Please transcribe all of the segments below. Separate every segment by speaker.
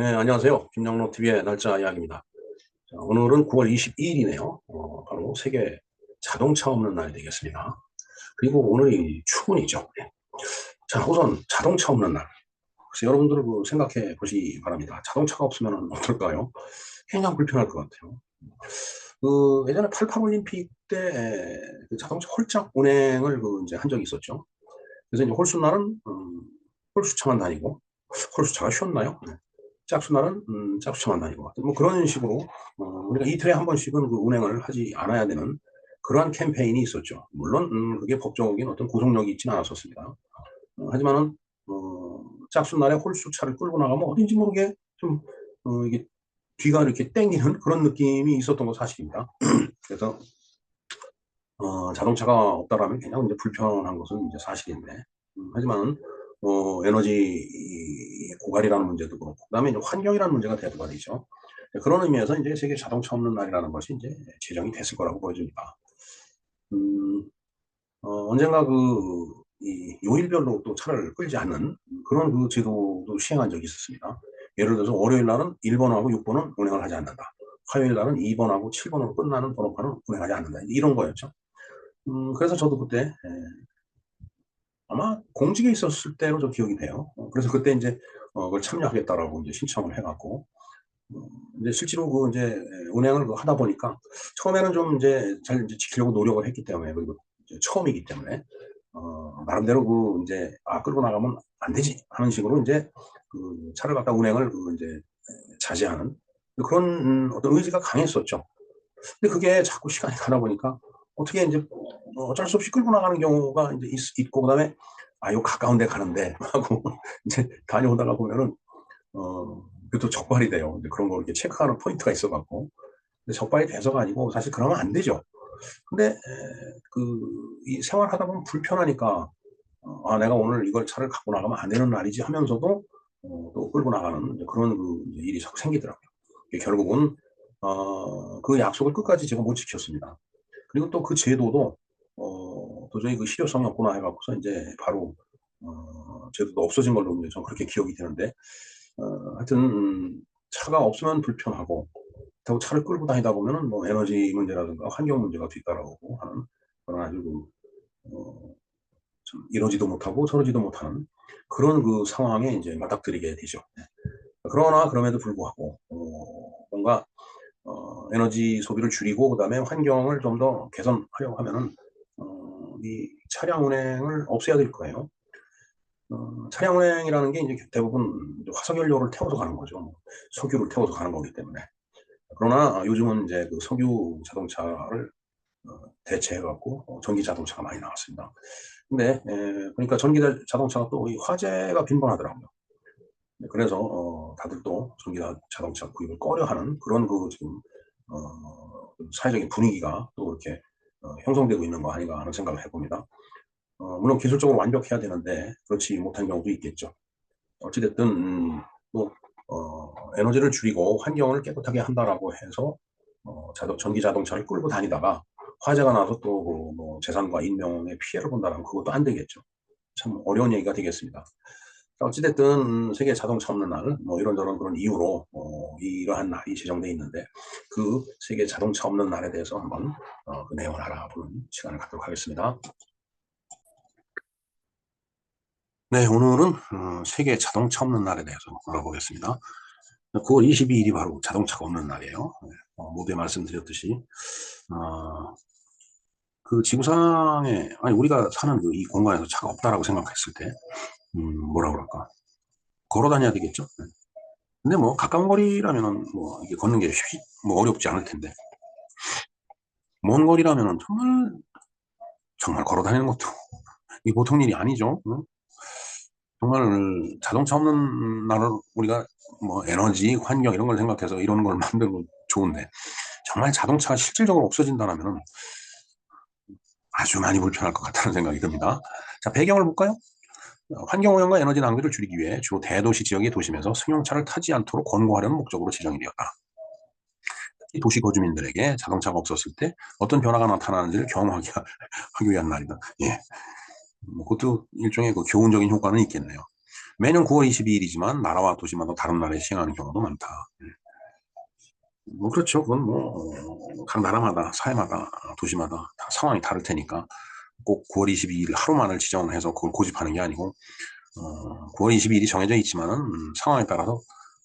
Speaker 1: 네, 안녕하세요. 김영록TV의 날짜 이야기입니다. 자, 오늘은 9월 22일이네요. 바로 세계 자동차 없는 날이 되겠습니다. 그리고 오늘이 추운이죠. 네. 자, 우선 자동차 없는 날. 그래서 여러분들 생각해 보시기 바랍니다. 자동차가 없으면 어떨까요? 굉장히 불편할 것 같아요. 예전에 88 올림픽 때 그 자동차 홀짝 운행을 이제 한 적이 있었죠. 그래서 이제 홀수날은 홀수차만 다니고, 홀수차가 쉬었나요? 네. 짝수날은 짝수차만 다니고 뭐 그런 식으로 우리가 이틀에 한 번씩은 그 운행을 하지 않아야 되는 그러한 캠페인이 있었죠. 물론 그게 법적인 어떤 구속력이 있지는 않았었습니다. 하지만은 짝수날에 홀수차를 끌고 나가면 어딘지 모르게 좀 이게 뒤가 이렇게 땡기는 그런 느낌이 있었던 건 사실입니다. 그래서 자동차가 없다라면 그냥 이제 불편한 것은 이제 사실인데, 하지만 에너지 고갈이라는 문제도 그렇고, 그다음에 이제 환경이라는 문제가 대두가 되죠. 그런 의미에서 이제 세계 자동차 없는 날이라는 것이 이제 제정이 됐을 거라고 보여집니다. 음, 언젠가 이 요일별로 또 차를 끌지 않는 그런 그 제도도 시행한 적이 있었습니다. 예를 들어서 월요일 날은 1번하고 6번은 운행을 하지 않는다. 화요일 날은 2번하고 7번으로 끝나는 번호판은 운행하지 않는다. 이런 거였죠. 그래서 저도 그때 아마 공직에 있었을 때로 저 기억이 돼요. 그래서 그때 이제 그걸 참여하겠다라고 이제 신청을 해갖고 이제 실제로 이제 운행을 하다 보니까 처음에는 좀 이제 잘 이제 지키려고 노력을 했기 때문에, 그리고 이제 처음이기 때문에 나름대로 이제 끌고 나가면 안 되지 하는 식으로 이제 차를 갖다 운행을 이제 자제하는 그런 어떤 의지가 강했었죠. 근데 그게 자꾸 시간이 가다 보니까 어떻게 이제 어쩔 수 없이 끌고 나가는 경우가 이제 있고, 그다음에 요 가까운 데 가는데 하고 이제 다녀오다가 보면은 그것도 적발이 돼요. 이제 그런 걸 이렇게 체크하는 포인트가 있어 갖고. 근데 적발이 돼서가 아니고 사실 그러면 안 되죠. 근데 이 생활하다 보면 불편하니까 내가 오늘 이걸 차를 갖고 나가면 안 되는 날이지 하면서도 또 끌고 나가는 그런 일이 자꾸 생기더라고요. 결국은 그 약속을 끝까지 제가 못 지켰습니다. 그리고 또 그 제도도 도저히 그 실효성이 없구나 해갖고서 이제 바로 제도도 없어진 걸로 이제 저는 그렇게 기억이 되는데, 하여튼 차가 없으면 불편하고, 그렇다고 차를 끌고 다니다 보면은 뭐 에너지 문제라든가 환경 문제가 뒤따라오고 하는 그런 아주 좀 이러지도 못하고 저러지도 못하는 그런 상황에 이제 맞닥뜨리게 되죠. 네. 그러나 그럼에도 불구하고 뭔가 에너지 소비를 줄이고 그다음에 환경을 좀 더 개선하려고 하면은 이 차량 운행을 없애야 될 거예요. 차량 운행이라는 게 이제 대부분 이제 화석연료를 태워서 가는 거죠. 뭐 석유를 태워서 가는 거기 때문에. 그러나 요즘은 이제 그 석유 자동차를 대체해 갖고 전기 자동차가 많이 나왔습니다. 근데 그러니까 전기 자동차가 또 이 화재가 빈번하더라고요. 그래서 다들 또 전기 자동차 구입을 꺼려하는 그런 지금 사회적인 분위기가 또 이렇게 형성되고 있는 거 아닌가 하는 생각을 해봅니다. 물론 기술적으로 완벽해야 되는데 그렇지 못한 경우도 있겠죠. 어찌됐든 또 에너지를 줄이고 환경을 깨끗하게 한다라고 해서 전기 자동차를 끌고 다니다가 화재가 나서 또 뭐 재산과 인명에 피해를 본다면 그것도 안 되겠죠. 참 어려운 얘기가 되겠습니다. 어찌됐든 세계 자동차 없는 날, 뭐 이런저런 그런 이유로 이러한 날이 제정돼 있는데, 그 세계 자동차 없는 날에 대해서 한번 그 내용을 알아보는 시간을 갖도록 하겠습니다. 네, 오늘은 세계 자동차 없는 날에 대해서 알아보겠습니다. 9월 22일이 바로 자동차가 없는 날이에요. 모두에 말씀드렸듯이 그 지구상에, 아니 우리가 사는 이 공간에서 차가 없다라고 생각했을 때 뭐라 그럴까, 걸어 다녀야 되겠죠. 네. 근데 뭐 가까운 거리라면은 뭐 이게 걷는 게 뭐 어렵지 않을 텐데, 먼 거리라면은 정말 걸어 다니는 것도 이 보통 일이 아니죠. 응? 정말 자동차 없는 날을 우리가 뭐 에너지, 환경 이런 걸 생각해서 이런 걸 만들고 좋은데, 정말 자동차가 실질적으로 없어진다면 아주 많이 불편할 것 같다는 생각이 듭니다. 자, 배경을 볼까요? 환경오염과 에너지 낭비를 줄이기 위해 주 대도시 지역의 도심에서 승용차를 타지 않도록 권고하려는 목적으로 지정이 되었다. 특히 도시 거주민들에게 자동차가 없었을 때 어떤 변화가 나타나는지를 경험하기 하기 위한 날이다. 예, 그것도 일종의 교훈적인 효과는 있겠네요. 매년 9월 22일이지만 나라와 도시마다 다른 날에 시행하는 경우도 많다. 뭐 그렇죠. 그건 뭐 각 나라마다 사회마다 도시마다 다 상황이 다를 테니까 꼭 9월 22일 하루만을 지정해서 그걸 고집하는 게 아니고 9월 22일이 정해져 있지만은 상황에 따라서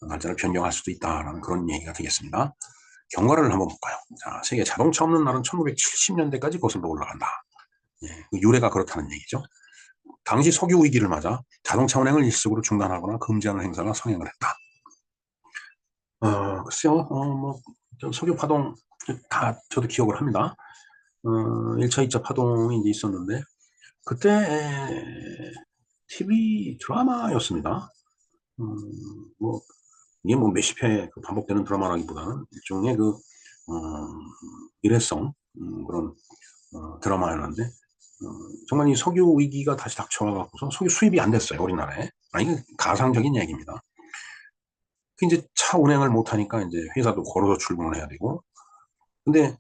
Speaker 1: 날짜를 변경할 수도 있다라는 그런 얘기가 되겠습니다. 경과를 한번 볼까요? 자, 세계 자동차 없는 날은 1970년대까지 거슬러 올라간다. 예, 그 유래가 그렇다는 얘기죠. 당시 석유 위기를 맞아 자동차 운행을 일시적으로 중단하거나 금지하는 행사가 성행을 했다. 글쎄요, 뭐 석유 파동 다 저도 기억을 합니다. 1차, 2차 파동이 이제 있었는데 그때 TV 드라마였습니다. 뭐 이게 뭐 몇십 회 반복되는 드라마라기보다는 일종의 그 일회성 그런 드라마였는데 정말 이 석유 위기가 다시 닥쳐와갖고서 석유 수입이 안 됐어요 우리나라에. 이게 가상적인 얘기입니다. 그 이제 차 운행을 못하니까 이제 회사도 걸어서 출근을 해야 되고 근데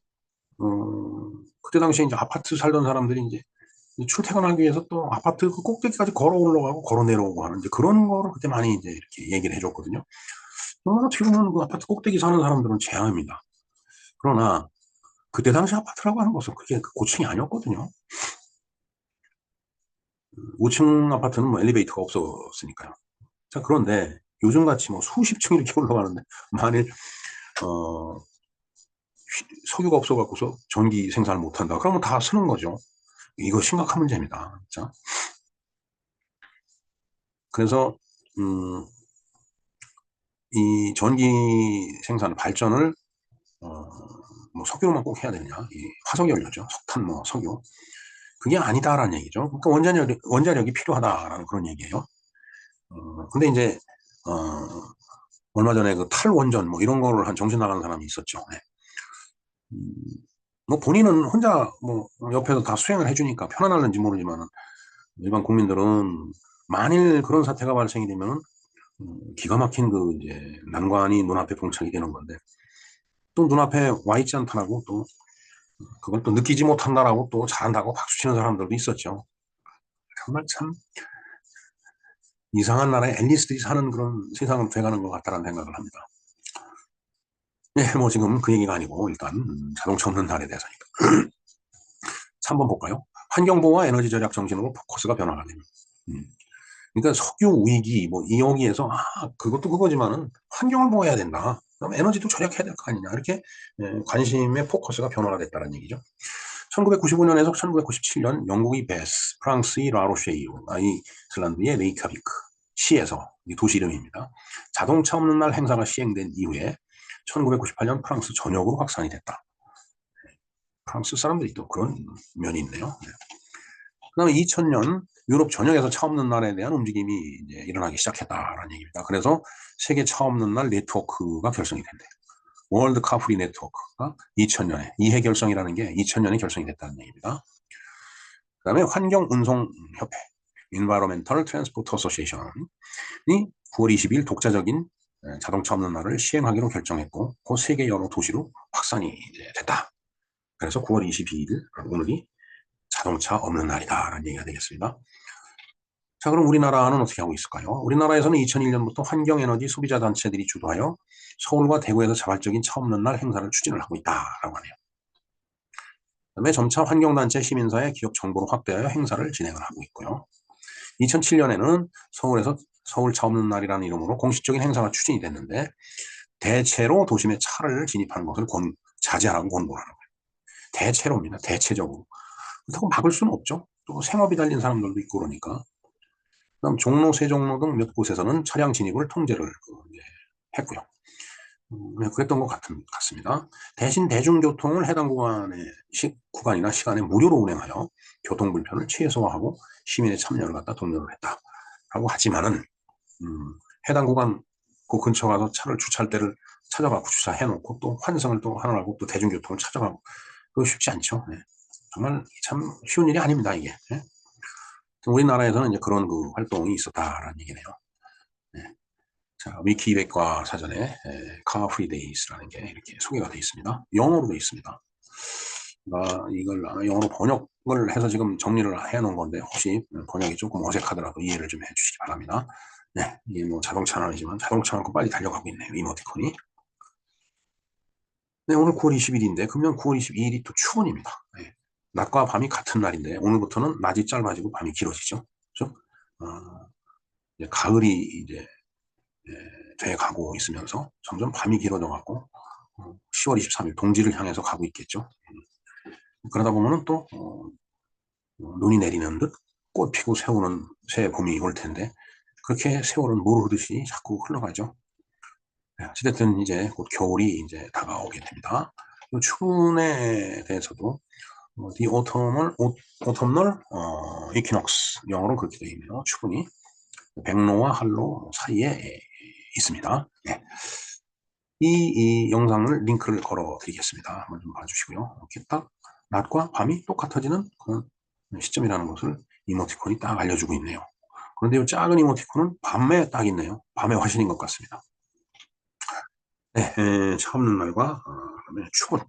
Speaker 1: 그때 당시에 이제 아파트 살던 사람들이 이제 출퇴근하기 위해서 또 아파트 그 꼭대기까지 걸어 올라가고 걸어 내려오고 하는 이제 그런 거를 그때 많이 이제 이렇게 얘기를 해줬거든요. 어떻게 보면 그 아파트 꼭대기 사는 사람들은 재앙입니다. 그러나 그때 당시 아파트라고 하는 것은 그게 그 고층이 아니었거든요. 5층 아파트는 뭐 엘리베이터가 없었으니까요. 자, 그런데 요즘 같이 뭐 수십 층 이렇게 올라가는데 만일 어, 석유가 없어갖고서 전기 생산을 못한다. 그러면 다 쓰는 거죠. 이거 심각한 문제입니다. 자, 그래서 이 전기 생산 발전을 어, 뭐 석유로만 꼭 해야 되느냐? 이 화석연료죠. 석탄, 뭐 석유. 그게 아니다라는 얘기죠. 그러니까 원자력이 필요하다라는 그런 얘기예요. 근데 이제 어, 얼마 전에 그 탈원전 뭐 이런 거를 한 정신 나가는 사람이 있었죠. 네. 뭐 본인은 혼자 뭐 옆에서 다 수행을 해주니까 편안할는지 모르지만 일반 국민들은 만일 그런 사태가 발생이 되면 기가 막힌 그 이제 난관이 눈앞에 봉착이 되는 건데 또 눈앞에 와 있지 않다라고 또 그걸 또 느끼지 못한다라고 또 잘한다고 박수치는 사람들도 있었죠. 정말 참 이상한 나라에 앨리스들이 사는 그런 세상으로 돼가는 것 같다는 생각을 합니다. 네, 뭐 지금 그 얘기가 아니고 일단 자동차 없는 날에 대해서니까. 3번 볼까요? 환경보호와 에너지 절약 정신으로 포커스가 변화가 됩니다. 그러니까 석유 위기 뭐이 여기에서 그것도 그거지만은 환경을 보호해야 된다. 그럼 에너지도 절약해야 될 거 아니냐 이렇게 관심의 포커스가 변화가 됐다는 얘기죠. 1995년에서 1997년 영국의 베스, 프랑스의 라로쉐이유, 아이슬란드의 레이캬비크 시에서 이 도시 이름입니다. 자동차 없는 날 행사가 시행된 이후에 1998년 프랑스 전역으로 확산이 됐다. 프랑스 사람들이 또 그런 면이 있네요. 그 다음에 2000년 유럽 전역에서 차 없는 날에 대한 움직임이 이제 일어나기 시작했다라는 얘기입니다. 그래서 세계 차 없는 날 네트워크가 결성이 된대. 월드 카프리 네트워크가 2000년에 이해 결성이라는 게 2000년에 결성이 됐다는 얘기입니다. 그 다음에 환경운송협회 Environmental Transport Association이 9월 20일 독자적인 자동차 없는 날을 시행하기로 결정했고 그 세계 여러 도시로 확산이 이제 됐다. 그래서 9월 22일 오늘이 자동차 없는 날이다라는 얘기가 되겠습니다. 자, 그럼 우리나라는 어떻게 하고 있을까요? 우리나라에서는 2001년부터 환경에너지 소비자 단체들이 주도하여 서울과 대구에서 자발적인 차 없는 날 행사를 추진을 하고 있다라고 하네요. 그다음에 점차 환경단체 시민사회 기업 정보를 확대하여 행사를 진행을 하고 있고요. 2007년에는 서울에서 서울 차 없는 날이라는 이름으로 공식적인 행사가 추진이 됐는데 대체로 도심에 차를 진입하는 것을 자제하라고 권고를 하는 거예요. 대체로입니다. 대체적으로. 그렇다고 막을 수는 없죠. 또 생업이 달린 사람들도 있고 그러니까. 그다음 종로, 세종로 등 몇 곳에서는 차량 진입을 통제를 했고요. 그랬던 것 같습니다. 대신 대중교통을 해당 구간이나 시간에 무료로 운행하여 교통 불편을 최소화하고 시민의 참여를 갖다 독려를 했다라고 하지만은 해당 구간 그 근처 가서 차를 주차할 때를 찾아가고 주차해놓고 또 환승을 또 하느라고 또 대중교통을 찾아가고 그거 쉽지 않죠. 네. 정말 참 쉬운 일이 아닙니다 이게. 네. 우리나라에서는 이제 그런 그 활동이 있었다라는 얘기네요. 네. 자, 위키백과 사전에 car free days라는 게 이렇게 소개가 되어 있습니다. 영어로 되어 있습니다. 이걸 영어로 번역을 해서 지금 정리를 해 놓은 건데 혹시 번역이 조금 어색하더라도 이해를 좀 해주시기 바랍니다. 네, 이게 뭐 자동차는 아니지만 자동차만큼 빨리 달려가고 있네요. 이모티콘이. 네, 오늘 9월 20일인데 금년 9월 22일이 또 추운입니다. 네. 낮과 밤이 같은 날인데 오늘부터는 낮이 짧아지고 밤이 길어지죠. 그죠? 이제 가을이 이제 돼 가고 있으면서 점점 밤이 길어져 갖고 10월 23일 동지를 향해서 가고 있겠죠. 그러다 보면은 또 눈이 내리는 듯 꽃 피고 새우는 새 봄이 올 텐데 그렇게 세월은 모르듯이 자꾸 흘러가죠. 네, 어쨌든 이제 곧 겨울이 이제 다가오게 됩니다. 이 추운에 대해서도 The Autumnal Equinox 영어로 그렇게 되어 있네요. 추분이 백로와 한로 사이에 있습니다. 네. 이 영상을 링크를 걸어 드리겠습니다. 한번 좀 봐주시고요. 이렇게 딱 낮과 밤이 똑같아지는 그런 시점이라는 것을 이모티콘이 딱 알려주고 있네요. 그런데 이 작은 이모티콘은 밤에 딱 있네요. 밤의 화신인 것 같습니다. 네, 차 없는 날과 추운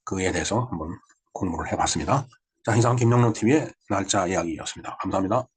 Speaker 1: 그에 대해서 한번 공부를 해봤습니다. 자, 이상 김영로TV의 날짜 이야기였습니다. 감사합니다.